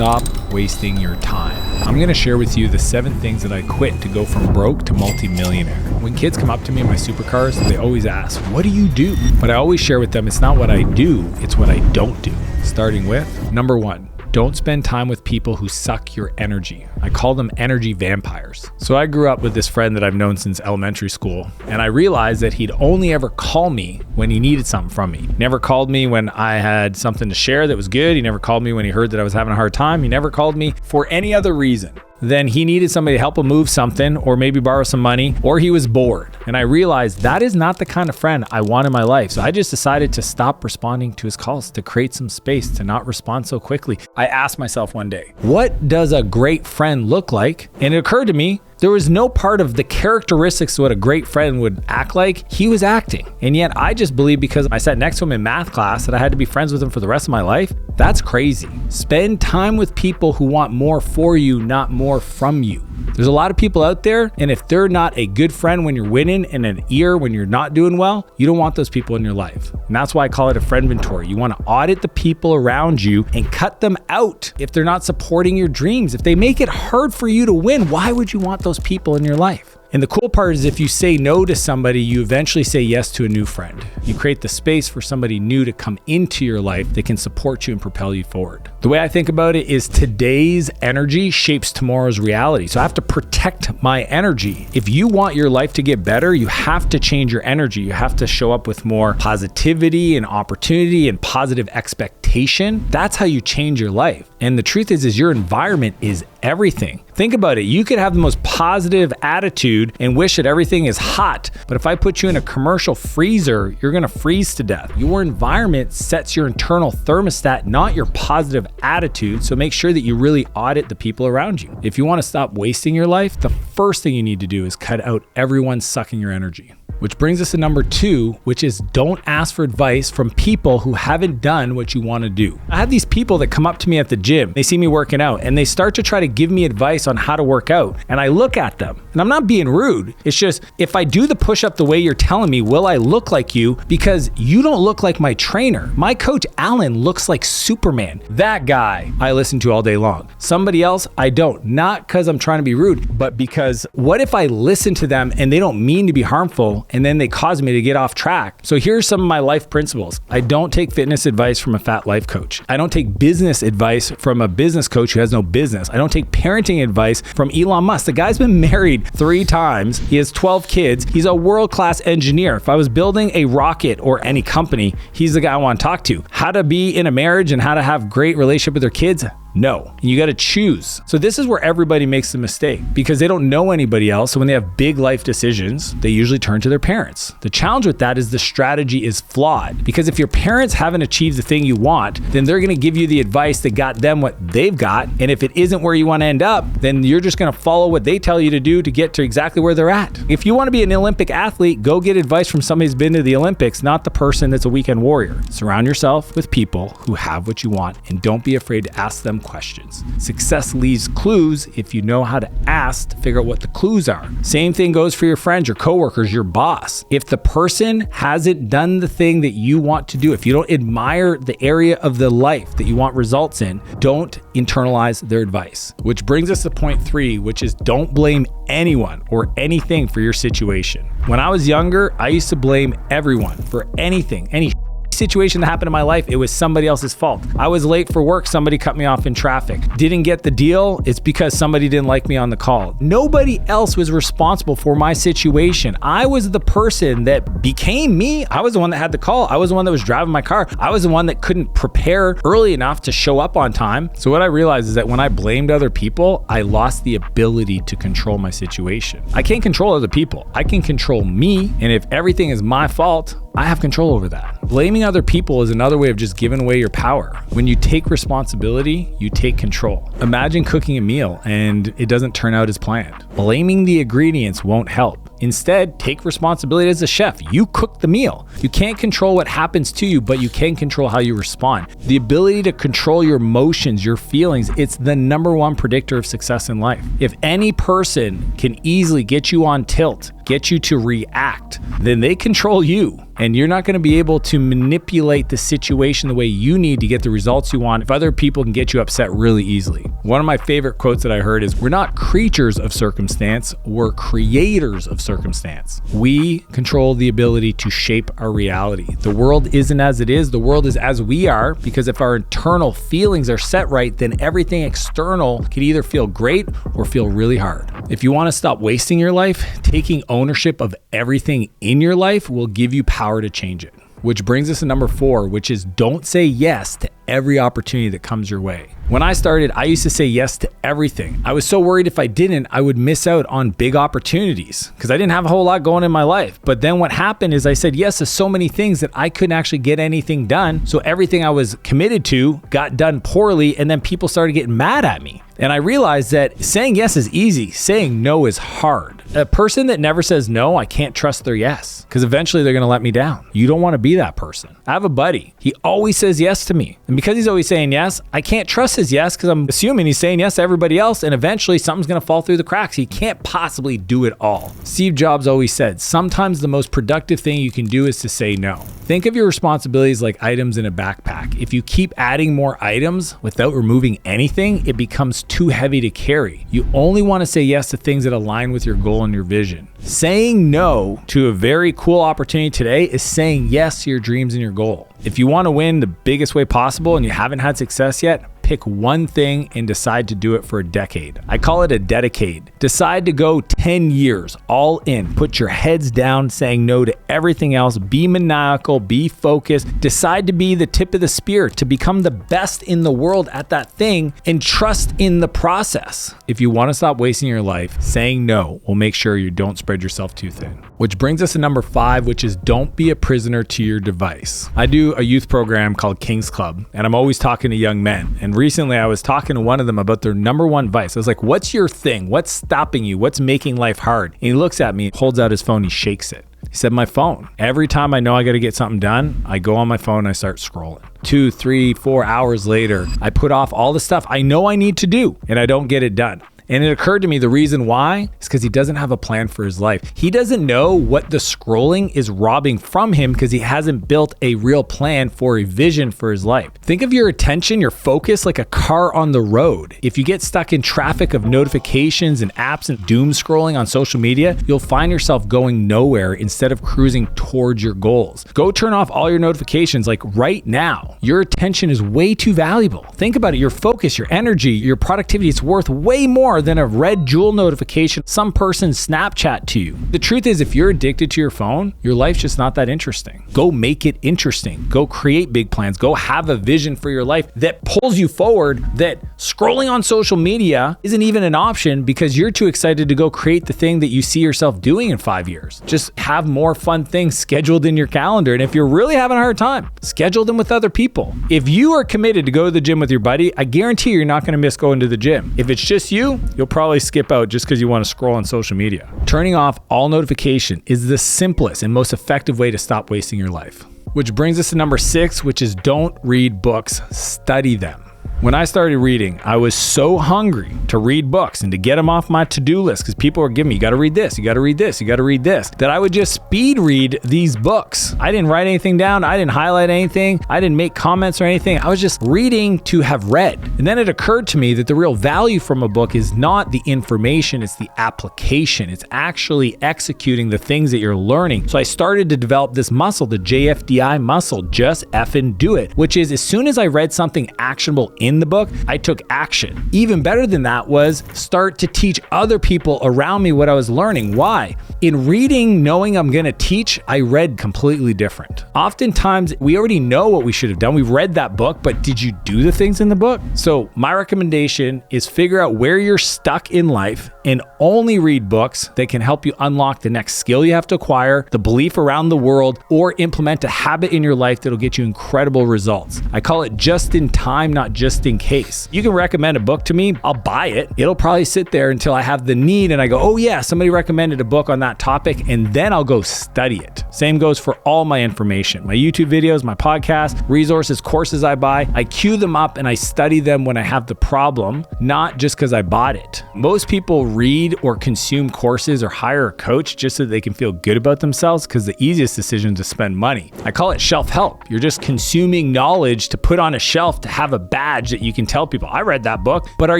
Stop wasting your time. I'm going to share with you the 7 things that I quit to go from broke to multi-millionaire. When kids come up to me in my supercars, they always ask, what do you do? But I always share with them, it's not what I do, it's what I don't do. Starting with number 1. Don't spend time with people who suck your energy. I call them energy vampires. So I grew up with this friend that I've known since elementary school, and I realized that he'd only ever call me when he needed something from me. Never called me when I had something to share that was good. He never called me when he heard that I was having a hard time. He never called me for any other reason than he needed somebody to help him move something or maybe borrow some money, or he was bored. And I realized that is not the kind of friend I want in my life. So I just decided to stop responding to his calls, to create some space, to not respond so quickly. I asked myself one day, what does a great friend look like? And it occurred to me, there was no part of the characteristics of what a great friend would act like he was acting. And yet I just believe because I sat next to him in math class that I had to be friends with him for the rest of my life. That's crazy. Spend time with people who want more for you, not more from you. There's a lot of people out there, and if they're not a good friend when you're winning and an ear when you're not doing well, you don't want those people in your life. And that's why I call it a friend inventory. You want to audit the people around you and cut them out if they're not supporting your dreams. If they make it hard for you to win, why would you want those people in your life? And the cool part is if you say no to somebody, you eventually say yes to a new friend. You create the space for somebody new to come into your life that can support you and propel you forward. The way I think about it is today's energy shapes tomorrow's reality. So I have to protect my energy. If you want your life to get better, you have to change your energy. You have to show up with more positivity and opportunity and positive expectation. That's how you change your life. And the truth is your environment is everything. Think about it. You could have the most positive attitude and wish that everything is hot. But if I put you in a commercial freezer, you're going to freeze to death. Your environment sets your internal thermostat, not your positive attitude. So make sure that you really audit the people around you. If you want to stop wasting your life, the first thing you need to do is cut out everyone sucking your energy. Which brings us to number 2, which is don't ask for advice from people who haven't done what you want to do. I have these people that come up to me at the gym. They see me working out and they start to try to give me advice on how to work out. And I look at them and I'm not being rude. It's just, if I do the push-up the way you're telling me, will I look like you? Because you don't look like my trainer. My coach, Alan, looks like Superman. That guy I listen to all day long. Somebody else, I don't. Not because I'm trying to be rude, but because what if I listen to them and they don't mean to be harmful and then they cause me to get off track? So here's some of my life principles. I don't take fitness advice from a fat life coach. I don't take business advice from a business coach who has no business. I don't take parenting advice from Elon Musk. The guy's been married 3 times. He has 12 kids. He's a world-class engineer. If I was building a rocket or any company, he's the guy I want to talk to. How to be in a marriage and how to have great relationship with their kids? No. You got to choose. So this is where everybody makes the mistake because they don't know anybody else. So when they have big life decisions, they usually turn to their parents. The challenge with that is the strategy is flawed because if your parents haven't achieved the thing you want, then they're going to give you the advice that got them what they've got. And if it isn't where you want to end up, then you're just going to follow what they tell you to do to get to exactly where they're at. If you want to be an Olympic athlete, go get advice from somebody who's been to the Olympics, not the person that's a weekend warrior. Surround yourself with people who have what you want and don't be afraid to ask them questions. Success leaves clues if you know how to ask to figure out what the clues are. Same thing goes for your friends, your coworkers, your boss. If the person hasn't done the thing that you want to do, if you don't admire the area of the life that you want results in, don't internalize their advice. Which brings us to point 3, which is don't blame anyone or anything for your situation. When I was younger, I used to blame everyone for anything, any situation that happened in my life, it was somebody else's fault. I was late for work, somebody cut me off in traffic. Didn't get the deal, it's because somebody didn't like me on the call. Nobody else was responsible for my situation. I was the person that became me. I was the one that had the call. I was the one that was driving my car. I was the one that couldn't prepare early enough to show up on time. So what I realized is that when I blamed other people, I lost the ability to control my situation. I can't control other people. I can control me, and if everything is my fault, I have control over that. Blaming other people is another way of just giving away your power. When you take responsibility, you take control. Imagine cooking a meal and it doesn't turn out as planned. Blaming the ingredients won't help. Instead, take responsibility as a chef. You cook the meal. You can't control what happens to you, but you can control how you respond. The ability to control your emotions, your feelings, it's the number 1 predictor of success in life. If any person can easily get you on tilt, get you to react, then they control you. And you're not going to be able to manipulate the situation the way you need to get the results you want if other people can get you upset really easily. One of my favorite quotes that I heard is, we're not creatures of circumstance, we're creators of circumstance. We control the ability to shape our reality. The world isn't as it is, the world is as we are, because if our internal feelings are set right, then everything external can either feel great or feel really hard. If you want to stop wasting your life, taking ownership of everything in your life will give you power to change it. Which brings us to number 4, which is don't say yes to every opportunity that comes your way. When I started, I used to say yes to everything. I was so worried if I didn't, I would miss out on big opportunities because I didn't have a whole lot going in my life. But then what happened is I said yes to so many things that I couldn't actually get anything done. So everything I was committed to got done poorly, and then people started getting mad at me. And I realized that saying yes is easy, saying no is hard. A person that never says no, I can't trust their yes, because eventually they're going to let me down. You don't want to be that person. I have a buddy. He always says yes to me. And because he's always saying yes, I can't trust his yes because I'm assuming he's saying yes to everybody else, and eventually something's going to fall through the cracks. He can't possibly do it all. Steve Jobs always said, sometimes the most productive thing you can do is to say no. Think of your responsibilities like items in a backpack. If you keep adding more items without removing anything, it becomes too heavy to carry. You only want to say yes to things that align with your goal and your vision. Saying no to a very cool opportunity today is saying yes to your dreams and your goal. If you want to win the biggest way possible and you haven't had success yet, pick one thing and decide to do it for a decade. I call it a dedicade. Decide to go 10 years all in. Put your heads down, saying no to everything else. Be maniacal, be focused. Decide to be the tip of the spear, to become the best in the world at that thing, and trust in the process. If you want to stop wasting your life, saying no will make sure you don't spread yourself too thin. Which brings us to number 5, which is don't be a prisoner to your device. I do a youth program called King's Club, and I'm always talking to young men. And recently I was talking to one of them about their number one vice. I was like, what's your thing? What's stopping you? What's making life hard? And he looks at me, holds out his phone, he shakes it. He said, my phone. Every time I know I got to get something done, I go on my phone and I start scrolling. 2, 3, 4 hours later, I put off all the stuff I know I need to do and I don't get it done. And it occurred to me the reason why is because he doesn't have a plan for his life. He doesn't know what the scrolling is robbing from him because he hasn't built a real plan for a vision for his life. Think of your attention, your focus like a car on the road. If you get stuck in traffic of notifications and apps and doom scrolling on social media, you'll find yourself going nowhere instead of cruising towards your goals. Go turn off all your notifications like right now. Your attention is way too valuable. Think about it. Your focus, your energy, your productivity, it's worth way more than a red jewel notification some person Snapchat to you. The truth is, if you're addicted to your phone, your life's just not that interesting. Go make it interesting. Go create big plans. Go have a vision for your life that pulls you forward, that scrolling on social media isn't even an option because you're too excited to go create the thing that you see yourself doing in 5 years. Just have more fun things scheduled in your calendar. And if you're really having a hard time, schedule them with other people. If you are committed to go to the gym with your buddy, I guarantee you're not going to miss going to the gym. If it's just you, you'll probably skip out just because you want to scroll on social media. Turning off all notification is the simplest and most effective way to stop wasting your life. Which brings us to number 6, which is don't read books, study them. When I started reading, I was so hungry to read books and to get them off my to-do list because people were giving me, you got to read this, you got to read this, you got to read this, that I would just speed read these books. I didn't write anything down. I didn't highlight anything. I didn't make comments or anything. I was just reading to have read. And then it occurred to me that the real value from a book is not the information, it's the application. It's actually executing the things that you're learning. So I started to develop this muscle, the JFDI muscle, just effing do it, which is as soon as I read something actionable in the book, I took action. Even better than that was start to teach other people around me what I was learning. Why? In reading, knowing I'm going to teach, I read completely different. Oftentimes, we already know what we should have done. We've read that book, but did you do the things in the book? So my recommendation is figure out where you're stuck in life and only read books that can help you unlock the next skill you have to acquire, the belief around the world, or implement a habit in your life that'll get you incredible results. I call it just in time, not just in case. You can recommend a book to me, I'll buy it. It'll probably sit there until I have the need and I go, oh yeah, somebody recommended a book on that topic, and then I'll go study it. Same goes for all my information, my YouTube videos, my podcast, resources, courses I buy. I queue them up and I study them when I have the problem, not just because I bought it. Most people read or consume courses or hire a coach just so they can feel good about themselves? Because the easiest decision is to spend money. I call it shelf help. You're just consuming knowledge to put on a shelf to have a badge that you can tell people, I read that book, but are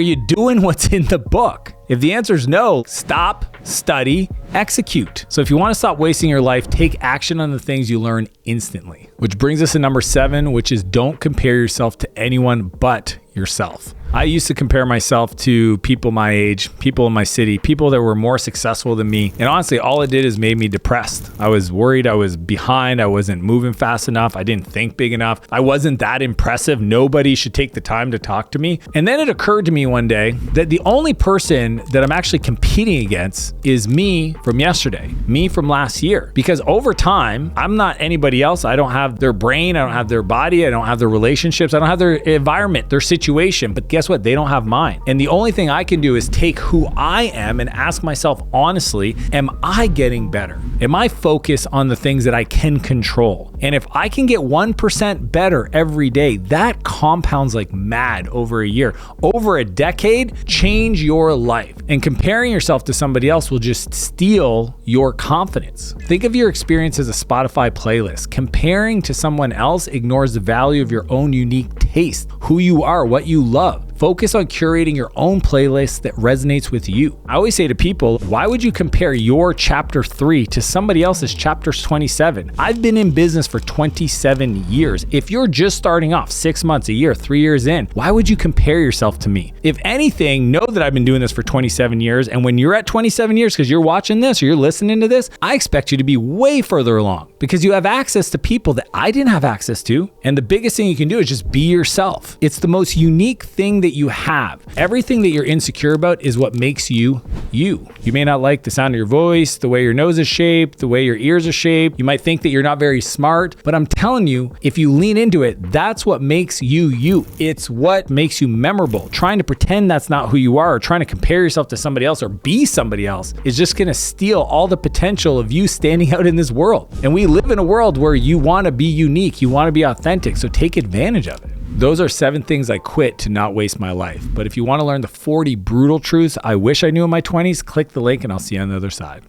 you doing what's in the book? If the answer is no, stop, study, execute. So if you want to stop wasting your life, take action on the things you learn instantly. Which brings us to number 7, which is don't compare yourself to anyone but yourself. I used to compare myself to people my age, people in my city, people that were more successful than me. And honestly, all it did is made me depressed. I was worried, I was behind, I wasn't moving fast enough, I didn't think big enough, I wasn't that impressive, nobody should take the time to talk to me. And then it occurred to me one day that the only person that I'm actually competing against is me from yesterday, me from last year. Because over time, I'm not anybody else. I don't have their brain, I don't have their body, I don't have their relationships, I don't have their environment, their situation. But guess what? They don't have mine. And the only thing I can do is take who I am and ask myself honestly, am I getting better? Am I focused on the things that I can control? And if I can get 1% better every day, that compounds like mad over a year. Over a decade, change your life. And comparing yourself to somebody else will just steal your confidence. Think of your experience as a Spotify playlist. Comparing to someone else ignores the value of your own unique taste, who you are, what you love. Focus on curating your own playlist that resonates with you. I always say to people, why would you compare your chapter 3 to somebody else's chapter 27? I've been in business for 27 years. If you're just starting off 6 months, a year, 3 years in, why would you compare yourself to me? If anything, know that I've been doing this for 27 years. And when you're at 27 years, because you're watching this or you're listening to this, I expect you to be way further along because you have access to people that I didn't have access to. And the biggest thing you can do is just be yourself. It's the most unique thing that you have. Everything that you're insecure about is what makes you you. You may not like the sound of your voice, the way your nose is shaped, the way your ears are shaped. You might think that you're not very smart, but I'm telling you, if you lean into it, that's what makes you you. It's what makes you memorable. Trying to pretend that's not who you are or trying to compare yourself to somebody else or be somebody else is just going to steal all the potential of you standing out in this world. And we live in a world where you want to be unique, you want to be authentic, so take advantage of it. Those are 7 things I quit to not waste my life. But if you want to learn the 40 brutal truths I wish I knew in my 20s, click the link and I'll see you on the other side.